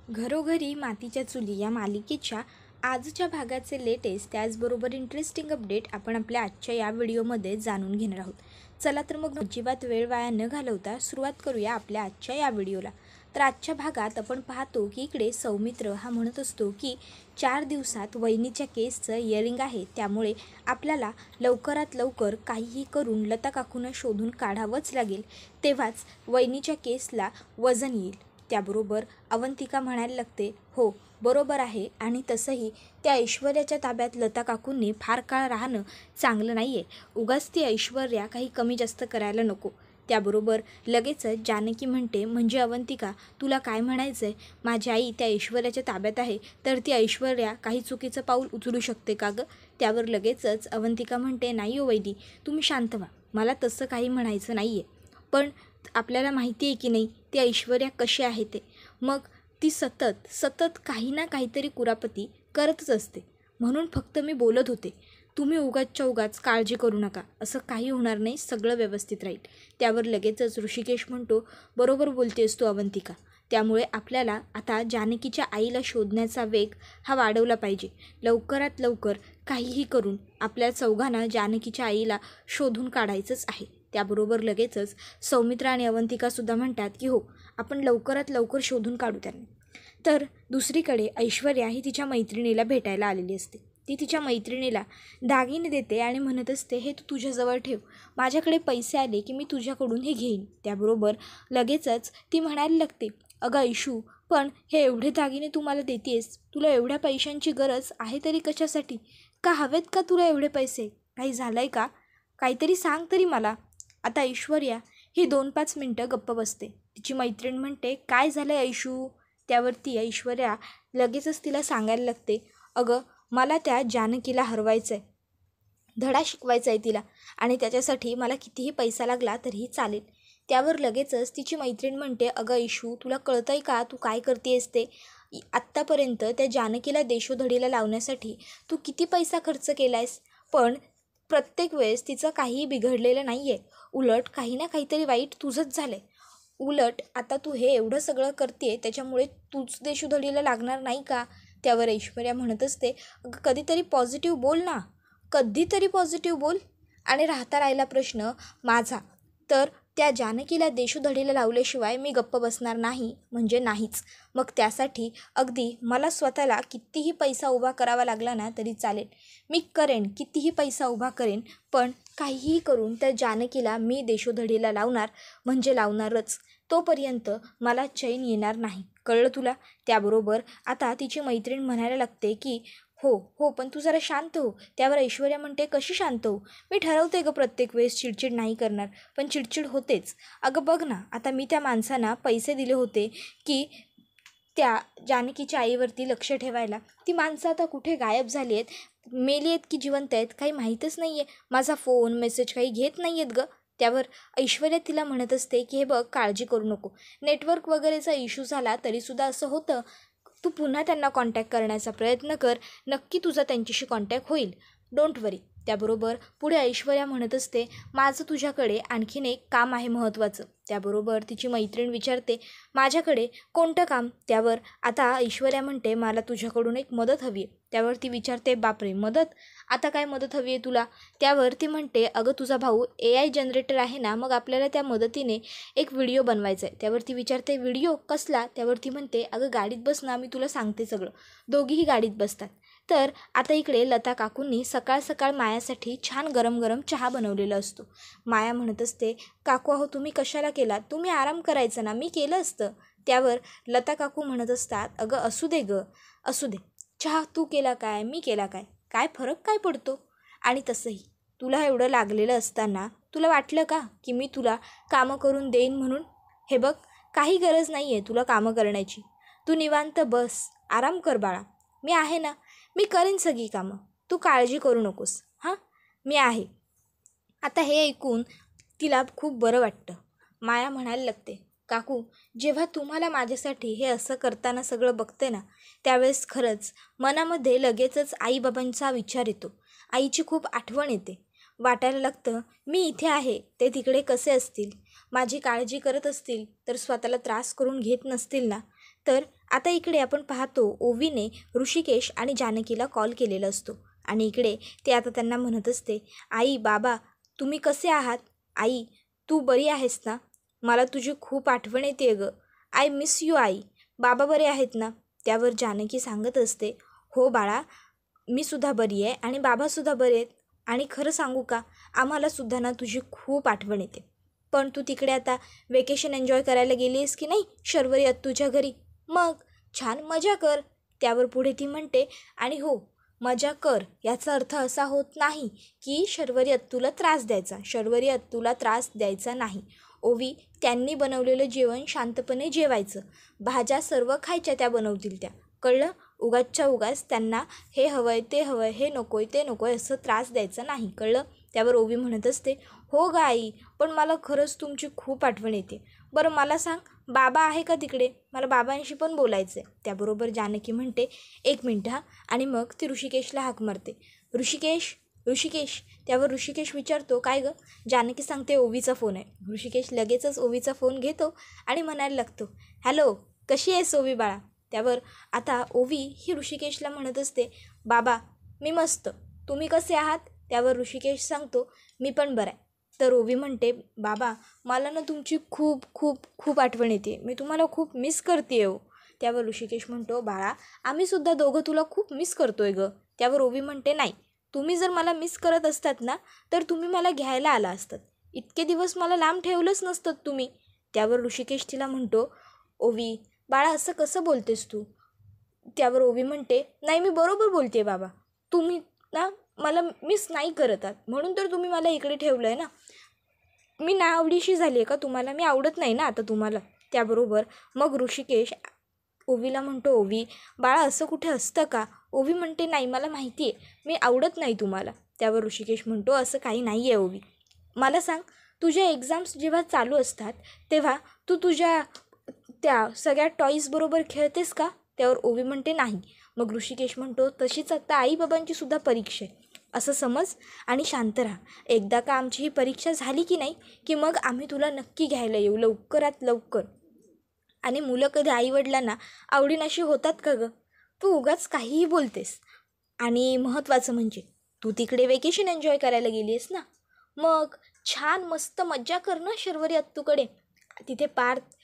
घरोघरी मातीच्या चुली या मालिकेच्या आजच्या भागाचे लेटेस्ट त्याचबरोबर इंटरेस्टिंग अपडेट आपण आपल्या आजच्या या व्हिडिओमध्ये जाणून घेणार आहोत. चला तर मग अजिबात वेळ वाया न घालवता सुरुवात करूया आपल्या आजच्या या व्हिडिओला. तर आजच्या भागात आपण पाहतो की इकडे सौमित्र हा म्हणत असतो की 4 दिवसात वहिनीच्या केसचं हिअरिंग आहे, त्यामुळे आपल्याला लवकरात लवकर काहीही करून लता काकूंना शोधून काढावंच लागेल, तेव्हाच वहिनीच्या केसला वजन येईल. त्याबरोबर अवंतिका म्हणायला लागते, हो बरोबर आहे, आणि तसंही त्या ऐश्वर्याच्या ताब्यात लता काकूंनी फार काळ राहणं चांगलं नाही आहे. उगाच ती ऐश्वर्या काही कमी जास्त करायला नको. त्याबरोबर लगेचच जानकी म्हणते, म्हणजे अवंतिका तुला काय म्हणायचं आहे? माझी आई त्या ऐश्वर्याच्या ताब्यात आहे तर ती ऐश्वर्या काही चुकीचं पाऊल उचलू शकते का गं? त्यावर लगेचच अवंतिका म्हणते, नाही हो वैदी, तुम्ही शांत व्हा, मला तसं काही म्हणायचं नाही आहे. पण आपल्याला माहिती आहे की नाही ती ऐश्वर्या कशी आहे ते. मग ती सतत सतत काही ना काहीतरी कुरापती करतच असते, म्हणून फक्त मी बोलत होते. तुम्ही उगाचच्या उगाच काळजी करू नका, असं काही होणार नाही, सगळं व्यवस्थित राहील. त्यावर लगेचच ऋषिकेश म्हणतो, बरोबर बोलतेस तू अवंतिका, त्यामुळे आपल्याला आता जानकीच्या आईला शोधण्याचा वेग हा वाढवला पाहिजे. लवकरात लवकर काहीही करून आपल्या चौघांना जानकीच्या आईला शोधून काढायचंच आहे. त्याबरोबर लगेचच सौमित्र आणि अवंतिकासुद्धा म्हणतात की हो, आपण लवकरात लवकर शोधून काढू त्यांना. तर दुसरीकडे ऐश्वर्या ही तिच्या मैत्रिणीला भेटायला आलेली असते. ती तिच्या मैत्रिणीला दागिने देते आणि म्हणत असते, हे तू तुझ्याजवळ ठेव, माझ्याकडे पैसे आले की मी तुझ्याकडून हे घेईन. त्याबरोबर लगेचच ती म्हणायला लागते, अगं ऐशू, पण हे एवढे दागिने तू मला देतेस, तुला एवढ्या पैशांची गरज आहे तरी कशासाठी? का हवेत का तुला एवढे पैसे? काही झालं आहे का? काहीतरी सांग तरी मला. आता ऐश्वर्या ही 2-5 मिनटं गप्प बसते. तिची मैत्रीण म्हणते, काय झालं ऐशू? त्यावरती ऐश्वर्या लगेचच तिला सांगायला लागते, अगं मला त्या जानकीला हरवायचं आहे, धडा शिकवायचा आहे तिला, आणि त्याच्यासाठी मला कितीही पैसा लागला तरीही चालेल. त्यावर लगेचच तिची मैत्रीण म्हणते, अगं ऐशू, तुला कळतं आहे का तू काय करतेस ते? आत्तापर्यंत त्या जानकीला देशोधडीला लावण्यासाठी तू किती पैसा खर्च केला आहेस, पण प्रत्येक वेळेस तिचं काहीही बिघडलेलं नाही आहे. उलट काही ना काहीतरी वाईट तुझंच झालं आहे. उलट आता तू हे एवढं सगळं करते त्याच्यामुळे तूच देशोधडीला लागणार नाही का? त्यावर ऐश्वर्या म्हणत असते, अगं कधीतरी पॉझिटिव्ह बोल ना, कधीतरी पॉझिटिव्ह बोल. आणि राहता राहिला प्रश्न माझा, तर त्या जानकीला देशोधडीला लावल्याशिवाय मी गप्प बसणार नाही म्हणजे नाहीच. मग त्यासाठी अगदी मला स्वतःला कितीही पैसा उभा करावा लागला ना तरी चालेल, मी करेन, कितीही पैसा उभा करेन, पण काहीही करून त्या जानकीला मी देशोधडीला लावणार म्हणजे लावणारच. तोपर्यंत मला चैन येणार नाही, कळलं तुला? त्याबरोबर आता तिची मैत्रीण म्हणायला लागते की हो हो, पण तू जरा शांत हो. त्यावर ऐश्वर्या म्हणते, कशी शांत हो? मी ठरवते गं प्रत्येक वेळेस चिडचिड नाही करणार, पण चिडचिड होतेच. अगं बघ ना, आता मी त्या माणसांना पैसे दिले होते की त्या जानकीच्या आईवरती लक्ष ठेवायला, ती माणसं आता कुठे गायब झाली आहेत, मेली आहेत की जिवंत आहेत काही माहीतच नाही आहे. माझा फोन मेसेज काही घेत नाही आहेत गं. त्यावर ऐश्वर्या तिला म्हणत असते की हे बघ, काळजी करू नको, नेटवर्क वगैरेचा इश्यू झाला तरीसुद्धा असं होतं, तू पुन्हा त्यांना कॉन्टॅक्ट करण्याचा प्रयत्न कर, नक्की तुझा त्यांच्याशी कॉन्टॅक्ट होईल, डोंट वरी. त्याबरोबर पुढे ऐश्वर्या म्हणत असते, माझं तुझ्याकडे आणखीन एक काम आहे महत्त्वाचं. त्याबरोबर तिची मैत्रीण विचारते, माझ्याकडे कोणतं काम? त्यावर आता ऐश्वर्या म्हणते, मला तुझ्याकडून एक मदत हवी आहे. त्यावर ती विचारते, बापरे मदत, आता काय मदत हवी आहे तुला? त्यावर ती म्हणते, अगं तुझा भाऊ AI जनरेटर आहे ना, मग आपल्याला त्या मदतीने एक व्हिडिओ बनवायचा आहे. त्यावर ती विचारते, व्हिडिओ कसला? त्यावर ती म्हणते, अगं गाडीत बस ना, मी तुला सांगते सगळं. दोघीही गाडीत बसतात. तर आता इकडे लता काकूंनी सकाळ सकाळ मायासाठी छान गरम गरम चहा बनवलेला असतो. माया म्हणत असते, काकू अहो तुम्ही कशाला केलात, तुम्ही आराम करायचा ना, मी केलं असतं. त्यावर लता काकू म्हणत असतात, अगं असू दे गं, असू दे, चहा तू केला काय मी केला काय, काय फरक काय पडतो? आणि तसंही तुला एवढं लागलेलं असताना तुला वाटलं का की मी तुला कामं करून देईन म्हणून? हे बघ, काही गरज नाही आहे तुला कामं करण्याची, तू निवांत बस, आराम कर बाळा, मी आहे ना, मी करेन सगळी कामं, तू काळजी करू नकोस, हां मी आहे. आता हे ऐकून तिला खूप बरं वाटतं. माया म्हणायला लागते, काकू जेव्हा तुम्हाला माझ्यासाठी हे असं करताना सगळं बघते ना, त्यावेळेस खरंच मनामध्ये लगेचच आईबाबांचा विचार येतो, आईची खूप आठवण येते. वाटायला लागतं मी इथे आहे, ते तिकडे कसे असतील, माझी काळजी करत असतील तर स्वतःला त्रास करून घेत नसतील ना, तर आता इकडे आपण पाहतो ओवीने ऋषिकेश आणि जानकीला कॉल केलेला असतो आणि इकडे ते आता त्यांना म्हणत असते, आई बाबा तुम्ही कसे आहात? आई तू बरी आहेस ना? मला तुझी खूप आठवण येते गं. आय मिस यू आई. बाबा बरे आहेत ना? त्यावर जानकी सांगत असते, हो बाळा मी सुद्धा बरी आहे आणि बाबासुद्धा बरे आहेत. आणि खरं सांगू का, आम्हालासुद्धा ना तुझी खूप आठवण येते. पण तू तिकडे आता वेकेशन एन्जॉय करायला गेली आहेस की नाही शर्वरी तुझ्या घरी? मग छान मजा कर. त्यावर पुढे ती म्हणते, आणि हो मजा कर याचा अर्थ असा होत नाही की शर्वरी अत्तूला त्रास द्यायचा. शर्वरी अत्तूला त्रास द्यायचा नाही. ओवी त्यांनी बनवलेलं जेवण शांतपणे जेवायचं. भाज्या सर्व खायच्या त्या बनवतील त्या, कळलं? उगाचच्या उगाच त्यांना हे हवं आहे ते हवं आहे, हे नको आहे ते नको आहे असं त्रास द्यायचा नाही, कळलं? त्यावर ओवी म्हणत असते, हो ग आई पण मला खरंच तुमची खूप आठवण येते. बरं मला सांग बाबा आहे का तिकडे? मला बाबांशी पण बोलायचं आहे. त्याबरोबर जानकी म्हणते, एक मिनटं हां. आणि मग ती ऋषिकेशला हाक मारते, ऋषिकेश ऋषिकेश. त्यावर ऋषिकेश विचारतो, काय गं? जानकी सांगते, ओवीचा फोन आहे. ऋषिकेश लगेचच ओवीचा फोन घेतो आणि म्हणायला लागतो, हॅलो कशी आहेस ओवी बाळा? त्यावर आता ओवी ही ऋषिकेशला म्हणत असते, बाबा मी मस्त, तुम्ही कसे आहात? त्यावर ऋषिकेश सांगतो, मी पण बरं आहे. तर ओवी म्हणते, बाबा मला ना तुमची खूप खूप खूप आठवण येते, मी तुम्हाला खूप मिस करते हो. त्यावर ऋषिकेश म्हणतो, बाळा आम्हीसुद्धा दोघं तुला खूप मिस करतोय गं. त्यावर ओवी म्हणते, नाही तुम्ही जर मला मिस करत असतात ना तर तुम्ही मला घ्यायला आला असतात. इतके दिवस मला लांब ठेवलंच नसतं तुम्ही. त्यावर ऋषिकेश तिला म्हणतो, ओवी बाळा असं कसं बोलतेस तू? त्यावर ओवी म्हणते, नाही मी बरोबर बोलते बाबा, तुम्ही ना मला मिस नाही करत आहात म्हणून तर तुम्ही मला इकडे ठेवलं आहे ना. मी ना आवडीशी झाली आहे का तुम्हाला? मी आवडत नाही ना आता तुम्हाला. त्याबरोबर मग ऋषिकेश ओवीला म्हणतो, ओवी बाळा असं कुठे असतं का? ओवी म्हणते, नाही मला माहिती आहे मी आवडत नाही तुम्हाला. त्यावर ऋषिकेश म्हणतो, असं काही नाही आहे ओवी. मला सांग तुझ्या एक्झाम्स जेव्हा चालू असतात तेव्हा तू तुझ्या त्या सगळ्या टॉईजबरोबर खेळतेस का? त्यावर ओवी म्हणते, नाही. मग ऋषिकेश म्हणतो, तशीच आता आईबाबांची सुद्धा परीक्षा आहे असं समज आणि शांत राहा. एकदा का आमची ही परीक्षा झाली की नाही की मग आम्ही तुला नक्की घ्यायला येऊ लवकरात लवकर. आणि मुलं कधी आईवडिलांना आवडीनाशी होतात का गं? तू उगाच काहीही बोलतेस. आणि महत्त्वाचं म्हणजे तू तिकडे वेकेशन एन्जॉय करायला गेली आहेस ना, मग छान मस्त मज्जा कर ना शर्वरी अत्तूकडे. तिथे पार्थ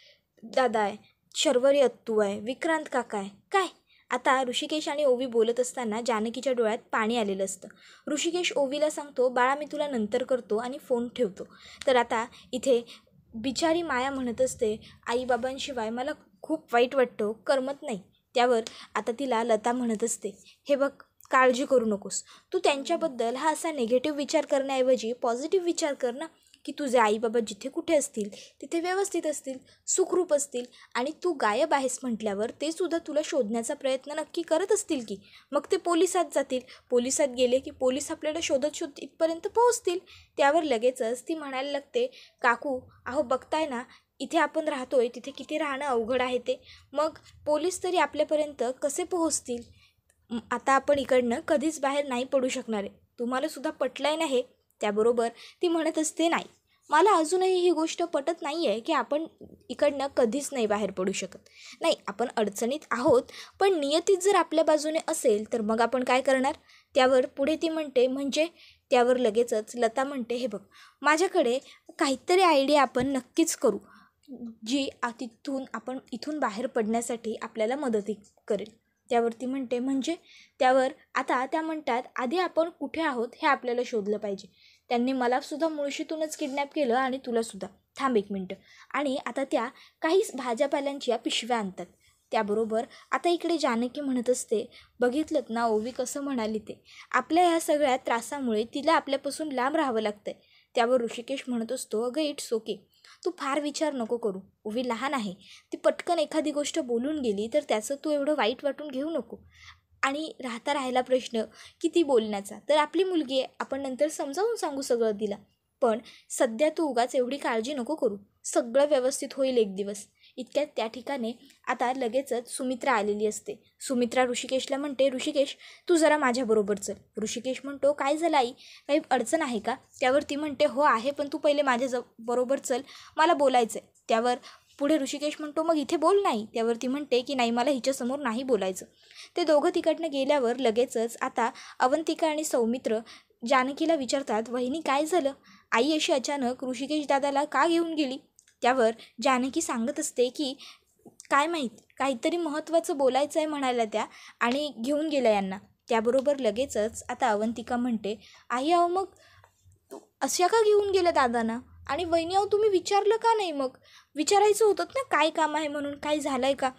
दादा आहे, शर्वरी अत्तू आहे, विक्रांत काका आहे. काय आता ऋषिकेश आणि ओवी बोलत असताना जानकीच्या डोळ्यात पाणी आलेलं असतं. ऋषिकेश ओवीला सांगतो, बाळा मी तुला नंतर करतो आणि फोन ठेवतो. तर आता इथे बिचारी माया म्हणत असते, आईबाबांशिवाय मला खूप वाईट वाटतं, करमत नाही. त्यावर आता तिला लता म्हणत असते, हे बघ काळजी करू नकोस. तू त्यांच्याबद्दल हा असा निगेटिव्ह विचार करण्याऐवजी पॉझिटिव्ह विचार कर ना, की तुझे आईबाबा जिथे कुठे असतील तिथे व्यवस्थित असतील, सुखरूप असतील. आणि तू गायब आहेस म्हटल्यावर ते सुद्धा तुला शोधण्याचा प्रयत्न नक्की करत असतील की. मग ते पोलिसात जातील, पोलिसात गेले की पोलीस आपल्याला शोधत शोधत इथपर्यंत पोहोचतील. त्यावर लगेचच ती म्हणायला लागते, काकू अहो बघताय ना इथे आपण राहतोय तिथे किती राहणं अवघड आहे ते. मग पोलीस तरी आपल्यापर्यंत कसे पोहोचतील? आता आपण इकडनं कधीच बाहेर नाही पडू शकणार आहे. तुम्हालासुद्धा पटलं आहे ना हे? त्याबरोबर ती म्हणत असते, नाही मला अजूनही ही गोष्ट पटत नाही आहे की आपण इकडनं कधीच नाही बाहेर पडू शकत. नाही आपण अडचणीत आहोत पण नियतीच जर आपल्या बाजूने असेल तर मग आपण काय करणार? त्यावर पुढे ती म्हणते, म्हणजे? त्यावर लगेचच लता म्हणते, हे बघ माझ्याकडे काहीतरी आयडिया आपण नक्कीच करू जी तिथून आपण इथून बाहेर पडण्यासाठी आपल्याला मदत करेल. त्यावरती म्हणते, म्हणजे? त्यावर आता त्या म्हणतात, आधी आपण कुठे आहोत हे आपल्याला शोधलं पाहिजे. त्यांनी मलासुद्धा मुळशीतूनच किडनॅप केलं आणि तुलासुद्धा. थांब एक मिनटं. आणि आता त्या काही भाज्यापाल्यांच्या पिशव्या आणतात. त्याबरोबर आता इकडे जानकी म्हणत असते, बघितलं ना ओवी कसं म्हणाली ते, आपल्या ह्या सगळ्या त्रासामुळे तिला आपल्यापासून लांब राहावं लागतं आहे. त्यावर ऋषिकेश म्हणत असतो, अगं इट्स ओके, तू फार विचार नको करू. ओवी लहान आहे, ती पटकन एखादी गोष्ट बोलून गेली तर त्याचं तू एवढं वाईट वाटून घेऊ नको. आणि राहिला प्रश्न किती बोलण्याचा, तर आपली मुलगी आहे, आपण नंतर समजावून सांगू सगळं तिला. पण सध्या तू उगाच एवढी काळजी नको करू, सगळं व्यवस्थित होईल एक दिवस. इतक्यात त्या ठिकाणी आता लगेचच सुमित्रा आलेली असते. सुमित्रा ऋषिकेशला म्हणते, ऋषिकेश तू जरा माझ्याबरोबर चल. ऋषिकेश म्हणतो, काय झालं आई, काही अडचण आहे का? त्यावर ती म्हणते, हो आहे पण तू पहिले माझ्या बरोबर चल, मला बोलायचं आहे. त्यावर पुढे ऋषिकेश म्हणतो मग इथे बोल नाही. त्यावर ती म्हणते की नाही, मला हिच्यासमोर नाही बोलायचं. ते दोघं तिकडनं गेल्यावर लगेचच आता अवंतिका आणि सौमित्र जानकीला विचारतात, वहिनी काय झालं? आई अशी अचानक ऋषिकेश दादाला का घेऊन गेली? त्यावर जानकी सांगत असते की काय माहीत, काहीतरी महत्त्वाचं बोलायचं आहे म्हणाल्या त्या आणि घेऊन गेल्या यांना. त्याबरोबर लगेचच आता अवंतिका म्हणते, आई अहो मग अशा का घेऊन गेल्या दादांना? आणि वहिनी अहो तुम्ही विचारलं का नाही? मग विचारायचं होतं ना काय काम आहे म्हणून, काय झालं आहे का?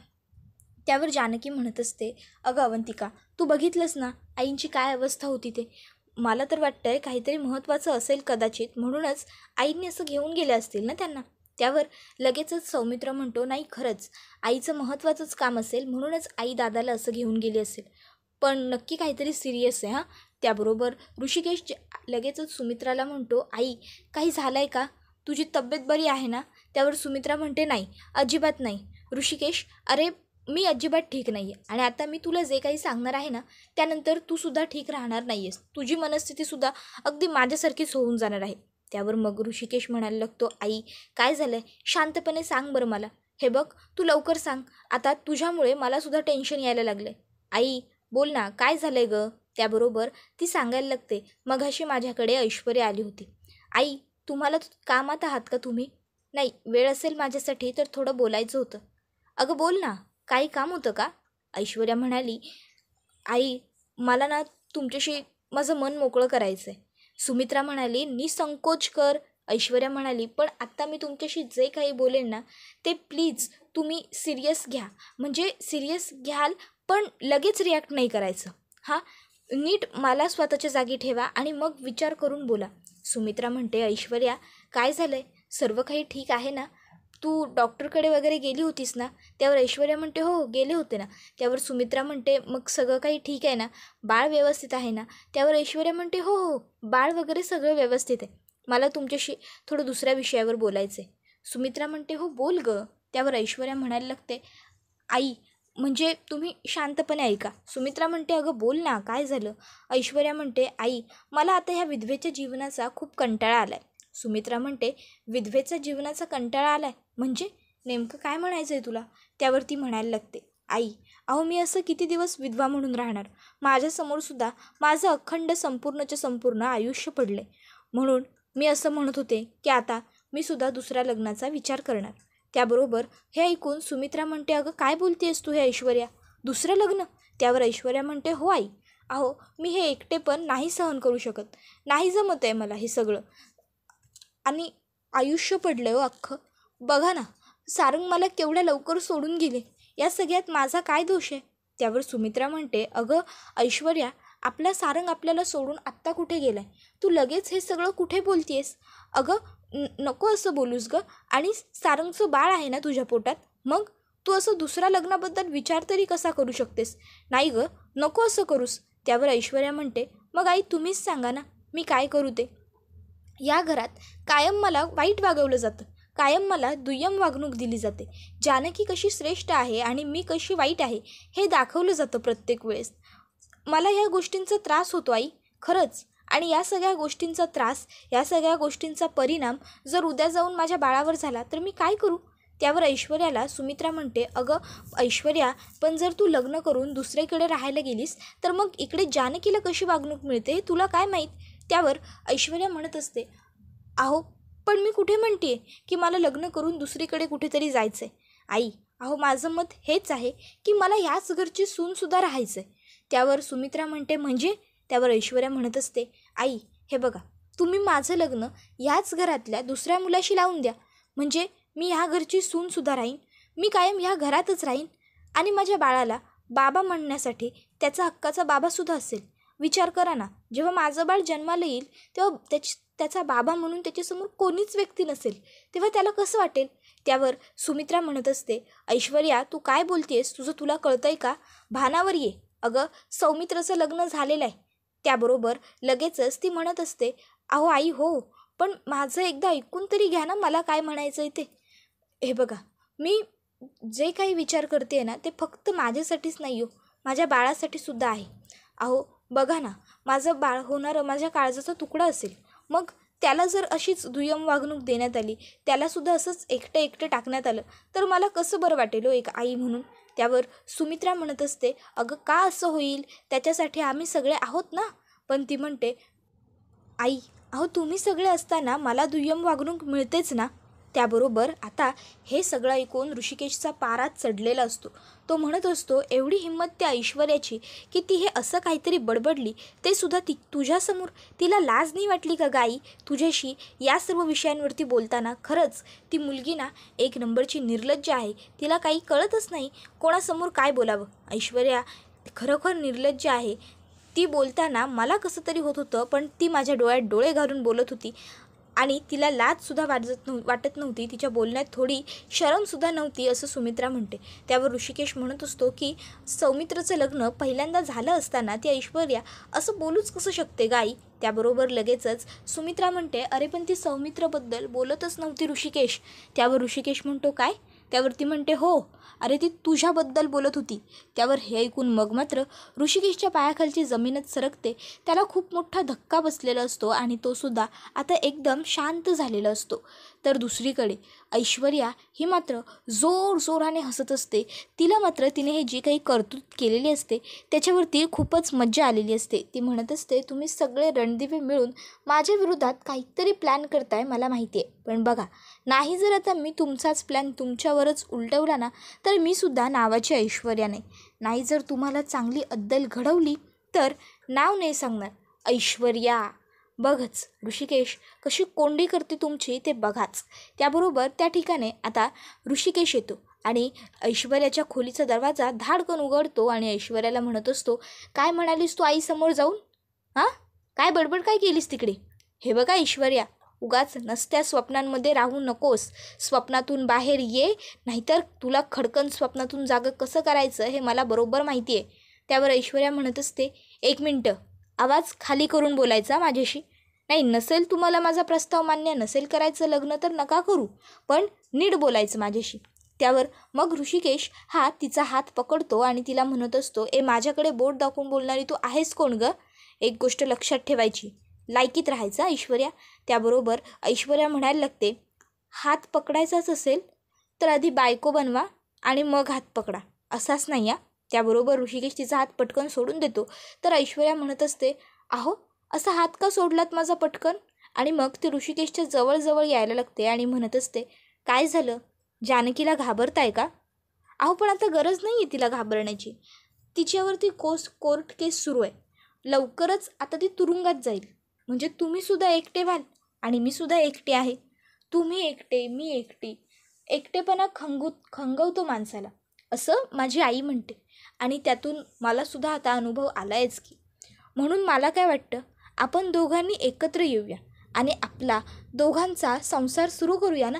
त्यावर जानकी म्हणत असते, अगं अवंतिका, तू बघितलंस ना आईंची काय अवस्था होती ते. मला तर वाटतंय काहीतरी महत्त्वाचं असेल कदाचित, म्हणूनच आईंनी असं घेऊन गेले असतील ना त्यांना. त्यावर लगेचच सौमित्र म्हणतो, नाही खरंच आईचं महत्त्वाचंच काम असेल म्हणूनच आई दादाला असं घेऊन गेली असेल, पण नक्की काहीतरी सिरियस आहे हां. त्याबरोबर ऋषिकेश लगेचच सुमित्राला म्हणतो, आई काही झालं आहे का? तुझी तब्येत बरी आहे ना? त्यावर सुमित्रा म्हणते, नाही अजिबात नाही. ऋषिकेश, अरे मी अजिबात ठीक नाही आहे आणि आता मी तुला जे काही सांगणार आहे ना त्यानंतर तू सुद्धा ठीक राहणार नाही आहेस. तुझी मनस्थितीसुद्धा अगदी माझ्यासारखीच होऊन जाणार आहे. त्यावर मग ऋषिकेश म्हणायला लागतो, आई काय झालं आहे? शांतपणे सांग बरं मला. हे बघ तू लवकर सांग, आता तुझ्यामुळे मलासुद्धा टेन्शन यायला लागलं आहे. आई बोल ना, काय झालं आहे गं? त्याबरोबर ती सांगायला लागते, मघाशी माझ्याकडे ऐश्वर्या आली होती. आई तुम्हाला कामात आहात का तुम्ही? नाही, वेळ असेल माझ्यासाठी तर थोडं बोलायचं होतं. अगं बोल ना, काही काम होतं का? ऐश्वर्या म्हणाली, आई मला ना तुमच्याशी माझं मन मोकळं करायचं आहे. सुमित्रा म्हणाली, निसंकोच कर. ऐश्वर्या म्हणाली, पण आत्ता मी तुमच्याशी जे काही बोलेन ना ते प्लीज तुम्ही सिरियस घ्या. म्हणजे सिरियस घ्याल पण लगेच रिॲक्ट नाही करायचं हां. नीट मला स्वतःच्या जागी ठेवा आणि मग विचार करून बोला. सुमित्रा म्हणते, ऐश्वर्या काय झालं आहे? सर्व काही ठीक आहे ना? तू डॉक्टरकडे वगैरे गेली होतीस ना? त्यावर ऐश्वर्या म्हणते, हो गेले होते ना. त्यावर सुमित्रा म्हणते, मग सगळं काही ठीक आहे ना? बाळ व्यवस्थित आहे ना? त्यावर ऐश्वर्या म्हणते, हो हो बाळ वगैरे सगळं व्यवस्थित आहे. मला तुमच्याशी थोडं दुसऱ्या विषयावर बोलायचं आहे. सुमित्रा म्हणते, हो बोल गं. त्यावर ऐश्वर्या म्हणायला लागते, आई म्हणजे तुम्ही शांतपणे ऐका. सुमित्रा म्हणते, अगं बोल ना, काय झालं? ऐश्वर्या म्हणते, आई मला आता ह्या विधवेच्या जीवनाचा खूप कंटाळा आला आहे. सुमित्रा म्हणते, विधवेच्या जीवनाचा कंटाळा आला आहे म्हणजे नेमकं काय म्हणायचं आहे तुला? त्यावरती म्हणायला लागते, आई अहो मी असं किती दिवस विधवा म्हणून राहणार? माझ्यासमोरसुद्धा माझं अखंड संपूर्णच्या संपूर्ण आयुष्य पडले. म्हणून मी असं म्हणत होते की आता मी सुद्धा दुसऱ्या लग्नाचा विचार करणार. त्याबरोबर हे ऐकून सुमित्रा म्हणते, अगं काय बोलतेस तू हे ऐश्वर्या? दुसरं लग्न? त्यावर ऐश्वर्या म्हणते, हो आई, अहो मी हे एकटेपण नाही सहन करू शकत. नाही जमत आहे मला हे सगळं आणि आयुष्य पडलं हो अख्खं. बघा ना, सारंग मला केवढ्या लवकर सोडून गेले. या सगळ्यात माझा काय दोष आहे? त्यावर सुमित्रा म्हणते, अगं ऐश्वर्या, आपला सारंग आपल्याला सोडून आत्ता कुठे गेलाय? तू लगेच हे सगळं कुठे बोलतेस? अगं नको असं बोलूस गं. आणि सारंगचं बाळ आहे ना तुझ्या पोटात, मग तू असं दुसऱ्या लग्नाबद्दल विचार तरी कसा करू शकतेस? नाही गं, नको असं करूस. त्यावर ऐश्वर्या म्हणते, मग आई तुम्हीच सांगा ना, मी काय करू ते? या घरात कायम मला वाईट वागवलं जातं, कायम मला दुय्यम वागणूक दिली जाते. जानकी कशी श्रेष्ठ आहे आणि मी कशी वाईट आहे हे दाखवलं जातं प्रत्येक वेळेस. मला ह्या गोष्टींचा त्रास होतो आई, खरंच. आणि या सगळ्या गोष्टींचा त्रास, या सगळ्या गोष्टींचा परिणाम जर उद्या जाऊन माझ्या बाळावर झाला तर मी काय करू? त्यावर ऐश्वर्याला सुमित्रा म्हणते, अगं ऐश्वर्या, पण जर तू लग्न करून दुसरीकडे राहायला गेलीस तर मग इकडे जानकीला कशी वागणूक मिळते हे तुला काय माहीत? त्यावर ऐश्वर्या म्हणत असते, अहो पण मी कुठे म्हणते की मला लग्न करून दुसरीकडे कुठेतरी जायचं आहे? आई अहो माझं मत हेच आहे की मला याच घरची सूनसुद्धा राहायचं आहे. त्यावर सुमित्रा म्हणते, म्हणजे? त्यावर ऐश्वर्या म्हणत असते, आई हे बघा, तुम्ही माझं लग्न याच घरातल्या दुसऱ्या मुलाशी लावून द्या, म्हणजे मी ह्या घरची सूनसुद्धा राहीन, मी कायम ह्या घरातच राहीन आणि माझ्या बाळाला बाबा म्हणण्यासाठी त्याचा हक्काचा बाबासुद्धा असेल. विचार करा ना, जेव्हा माझं बाळ जन्माला येईल तेव्हा त्याचा बाबा म्हणून त्याच्यासमोर कोणीच व्यक्ती नसेल, तेव्हा त्याला कसं वाटेल? त्यावर सुमित्रा म्हणत असते, ऐश्वर्या तू काय बोलतेस? तुला कळतंय का? भानावर ये. अगं सौमित्रचं लग्न झालेलं आहे. त्याबरोबर लगेचच ती म्हणत असते, अहो आई हो, पण माझं एकदा ऐकून तरी घ्या ना, मला काय म्हणायचं आहे ते. हे बघा, मी जे काही विचार करते आहे ना ते फक्त माझ्यासाठीच नाही हो, माझ्या बाळासाठी सुद्धा आहे. अहो बघा ना, माझं बाळ होणारं माझ्या काळजाचा तुकडा असेल, मग त्याला जर अशीच दुय्यम वागणूक देण्यात आली, त्यालासुद्धा असंच एकटं टाकण्यात आलं, तर मला कसं बरं वाटेल हो एक आई म्हणून. त्यावर सुमित्रा म्हणत असते, अगं का असं होईल, त्याच्यासाठी आम्ही सगळे आहोत ना. पण ती म्हणते, आई, अहो तुम्ही सगळे असताना मला दुय्यम वागणूक मिळतेच ना. त्याबरोबर आता हे सगळं ऐकून ऋषिकेशचा पारा चढलेला असतो. तो म्हणत असतो, एवढी हिंमत त्या ऐश्वर्याची की ती हे असं काहीतरी बडबडली, ते सुद्धा तुझ्यासमोर. तिला लाज नाही वाटली का गाई तुझ्याशी या सर्व विषयांवरती बोलताना. खरंच ती मुलगी ना एक नंबरची निर्लज्ज आहे. तिला काही कळतच नाही कोणासमोर काय बोलावं. ऐश्वर्या खरोखर निर्लज्ज आहे. ती बोलताना मला कसं तरी होत होतं, पण ती माझ्या डोळ्यात डोळे घालून बोलत होती आणि तिला लाजसुद्धा वाटत नव्हती. तिच्या बोलण्यात थोडी शरमसुद्धा नव्हती, असं सुमित्रा म्हणते. त्यावर ऋषिकेश म्हणत असतो की सौमित्रचं लग्न पहिल्यांदा झालं असताना ती ऐश्वर्या असं बोलूच कसं शकते गाई. त्याबरोबर लगेचच सुमित्रा म्हणते, अरे पण ती सौमित्रबद्दल बोलतच नव्हती ऋषिकेश. त्यावर ऋषिकेश म्हणतो, काय. त्यावरती म्हणते, हो अरे ती तुझ्याबद्दल बोलत होती. त्यावर हे ऐकून मग मात्र ऋषिकेशच्या पायाखालची जमीनच सरकते. त्याला खूप मोठा धक्का बसलेला असतो आणि तो सुद्धा आता एकदम शांत झालेला असतो. तर दुसरीकडे ऐश्वर्या ही मात्र जोराने हसत असते. तिला मात्र तिने हे जी काही कर्तृत्व केलेली असते त्याच्यावरती खूपच मज्जा आलेली असते. ती म्हणत असते, तुम्ही सगळे रणदिवे मिळून माझ्या विरोधात काहीतरी प्लॅन करताय मला माहिती आहे, पण बघा नाही जर आता मी तुमचाच प्लॅन तुमच्यावरच उलटवला ना, तर मी सुद्धा नावाची ऐश्वर्या नाही जर तुम्हाला चांगली अद्दल घडवली तर नाव नाही सांगणार, ऐश्वर्या. बघच ऋषिकेश कशी कोंडी करते तुमची ते बघाच. त्याबरोबर त्या ठिकाणी आता ऋषिकेश येतो आणि ऐश्वर्याच्या खोलीचा दरवाजा धाडकन उघडतो आणि ऐश्वर्याला म्हणत असतो, काय म्हणालीस तू आईसमोर जाऊन. काय बडबड काय केलीस तिकडे. हे बघा ऐश्वर्या, उगाच नसत्या स्वप्नांमध्ये राहू नकोस. स्वप्नातून बाहेर ये, नाहीतर तुला खडकन स्वप्नातून जागं कसं करायचं हे मला बरोबर माहिती आहे. त्यावर ऐश्वर्या म्हणत असते, एक मिनटं, आवाज खाली करून बोलायचा माझ्याशी. नाही नसेल तुम्हाला माझा प्रस्ताव मान्य नसेल करायचं लग्न तर नका करू, पण नीट बोलायचं माझ्याशी. त्यावर मग ऋषिकेश हा तिचा हात पकडतो आणि तिला म्हणत असतो, माझ्याकडे बोट दाखवून बोलणारी तू आहेस कोण गं. एक गोष्ट लक्षात ठेवायची, लायकीत राहायचं ऐश्वर्या. त्याबरोबर ऐश्वर्या म्हणायला लागते, हात पकडायचाच असेल तर आधी बायको बनवा आणि मग हात पकडा, असाच नाही या. त्याबरोबर ऋषिकेश तिचा हात पटकन सोडून देतो. तर ऐश्वर्या म्हणत असते, अहो असा हात का सोडलात माझा पटकन. आणि मग ती ऋषिकेशच्या जवळ यायला लागते आणि म्हणत असते, काय झालं, जानकीला घाबरताय का. अहो पण आता गरज नाही आहे तिला घाबरण्याची. तिच्यावरती कोर्ट केस सुरू आहे. लवकरच आता ती तुरुंगात जाईल. म्हणजे तुम्ही सुद्धा एकटे व्हाल आणि मी सुद्धा एकटे आहे. तुम्ही एकटे मी एकटी. एकटेपणा खंगवतो माणसाला, असं माझी आई म्हणते आणि त्यातून मला सुद्धा आता अनुभव आलायच की. म्हणून मला काय वाटतं, आपण दोघांनी एकत्र येऊया आणि आपला दोघांचा संसार सुरू करूया ना.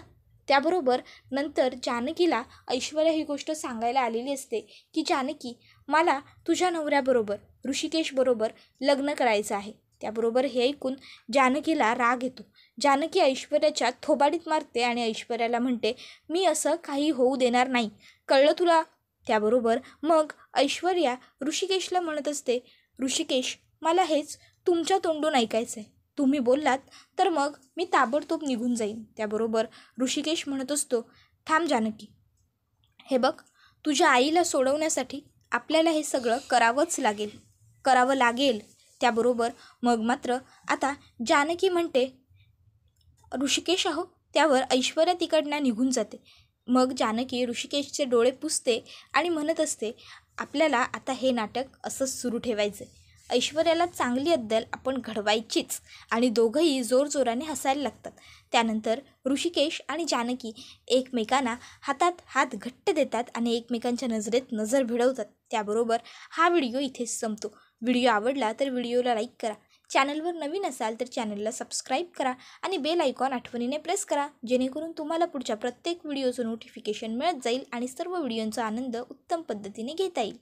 त्याबरोबर नंतर जानकीला ऐश्वर्या ही गोष्ट सांगायला आलेली असते की जानकी, मला तुझ्या नवऱ्याबरोबर ऋषिकेशबरोबर लग्न करायचं आहे. त्याबरोबर हे ऐकून जानकीला राग येतो. जानकी ऐश्वर्याच्या थोबाडीत मारते आणि ऐश्वर्याला म्हणते, मी असं काही होऊ देणार नाही, कळलं तुला. त्याबरोबर मग ऐश्वर्या ऋषिकेशला म्हणत असते, ऋषिकेश मला हेच तुमच्या तोंडून ऐकायचं आहे. तुम्ही बोललात तर मग मी ताबडतोब निघून जाईन. त्याबरोबर ऋषिकेश म्हणत असतो, थांब जानकी, हे बघ तुझ्या आईला सोडवण्यासाठी आपल्याला हे सगळं करावं लागेल. त्याबरोबर मग मात्र आता जानकी म्हणते, ऋषिकेश आहो. त्यावर ऐश्वर्या तिकडनं निघून जाते. मग जानकी ऋषिकेशचे डोळे पुसते आणि म्हणत असते, आपल्याला आता हे नाटक असंच सुरू ठेवायचं. ऐश्वर्याला चांगली अद्दल आपण घडवायचीच. आणि दोघंही जोरजोराने हसायला लागतात. त्यानंतर ऋषिकेश आणि जानकी एकमेकांना हातात हात घट्ट देतात आणि एकमेकांच्या नजरेत नजर भिडवतात. त्याबरोबर हा व्हिडिओ इथेच संपतो. व्हिडिओ आवडला तर व्हिडिओला लाईक करा. चॅनलवर नवीन असाल तर चॅनलला सबस्क्राईब करा आणि बेल आयकॉन आठवणीने प्रेस करा, जेणेकरून तुम्हाला पुढच्या प्रत्येक व्हिडिओचं नोटिफिकेशन मिळत जाईल आणि सर्व व्हिडिओंचा आनंद उत्तम पद्धतीने घेता येईल.